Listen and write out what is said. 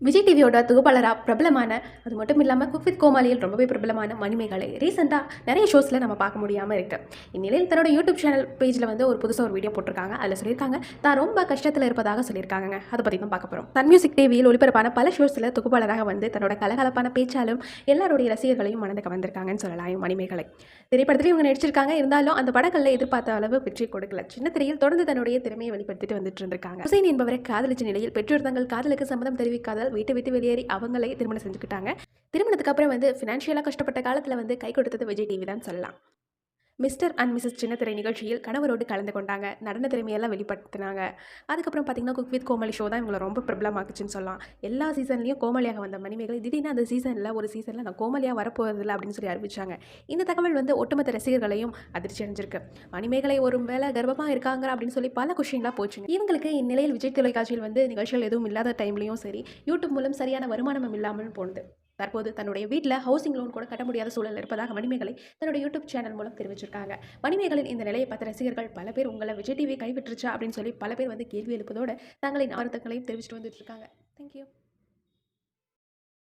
விஜய் டிவியோட தொகுப்பாளரா பிரபலமான, அது மட்டும் இல்லாம குக் வித் கோமாளியில் ரொம்பவே பிரபலமான மணிமேகலை ரீசெண்டா நிறைய ஷோஸ்ல நம்ம பார்க்க முடியாம இருக்கு. இந்நிலையில் தன்னோட யூடியூப் சேனல் பேஜ்ல வந்து புதுசா ஒரு வீடியோ போட்டிருக்காங்க. அதில் சொல்லியிருக்காங்க, தான் ரொம்ப கஷ்டத்தில் இருப்பதாக சொல்லியிருக்காங்க. அதை பற்றி தான் பார்க்க போறோம். சன் மியூசிக் டிவியில் ஒளிபரப்பான பல ஷோஸ்ல தொகுப்பாளராக வந்து தன்னோட கலகலப்பான பேச்சாலும் எல்லாருடைய ரசிகர்களையும் மனதுக்கு வந்திருக்காங்கன்னு சொல்லலாம் மணிமேகலை. திரைப்படத்திலையும் இவங்க நடிச்சிருக்காங்க. இருந்தாலும் அந்த படங்கள்ல எதிர்பார்த்த அளவு வெற்றி கொடுக்கல. சின்ன திரையில் தொடர்ந்து தன்னுடைய திறமையை வெளிப்படுத்திட்டு வந்துட்டு இருந்திருக்காங்க. ஹுசைன் என்பவரை காதலிச்ச நிலையில் பெற்றோர் தங்கள் காதலுக்கு சம்மதம் தெரிவிக்காத வீட்டை விட்டு வெளியேறி அவங்களே திருமணம் செஞ்சுக்கிட்டாங்க. திருமணத்துக்கு அப்புறம் வந்து ஃபினான்ஷியலாக கஷ்டப்பட்ட காலத்தில் வந்து கை கொடுத்தது விஜய் டிவி தான் சொல்லலாம். மிஸ்டர் அண்ட் மிஸ்ஸஸ் சின்னத்திரை நிகழ்ச்சியில் கணவரோடு கலந்து கொண்டாங்க. நடன திறமையெல்லாம் வெளிப்படுத்தினாங்க. அதுக்கப்புறம் பார்த்தீங்கன்னா குக் வித் கோமாளி ஷோ தான் இவங்களை ரொம்ப பிரபலமாக்குச்சுன்னு சொல்லலாம். எல்லா சீசன்லையும் கோமாளியாக வந்த மணிமேகலை திடீர்னு அந்த ஒரு சீசனில் நான் கோமாளியாக வரப்போவதில்லை அப்படின்னு சொல்லி அறிவிச்சாங்க. இந்த தகவல் வந்து ஒட்டுமொத்த ரசிகர்களையும் அதிர்ச்சி அடைஞ்சிருக்கு. மணிமேகலை ஒரு வேளை கர்ப்பமாக இருக்காங்க அப்படின்னு சொல்லி பல கொஷின்லாம் போச்சுங்க. இவங்களுக்கு இந்நிலையில் விஜய் தொலைக்காட்சியில் வந்து நிகழ்ச்சிகள் எதுவும் இல்லாத டைம்லையும் சரி, யூடியூப் மூலம் சரியான வருமானமும் இல்லாமல் போனது. தற்போது தன்னுடைய வீட்டில் ஹவுசிங் லோன் கூட கட்ட முடியாத சூழல் இருப்பதாக மணிமேகலை தன்னுடைய யூடியூப் சேனல் மூலம் தெரிவிச்சிருக்காங்க. மணிமேகலின் இந்த நிலையை பார்த்த ரசிகர்கள் பல பேர் உங்களை விஜய் டிவி கைவிட்டுருச்சா அப்படின்னு சொல்லி பல பேர் வந்து கேள்வி எழுப்பதோடு தங்களின் ஆர்வங்களையும் தெரிவிச்சுட்டு வந்துட்டு இருக்காங்க. தேங்க்யூ.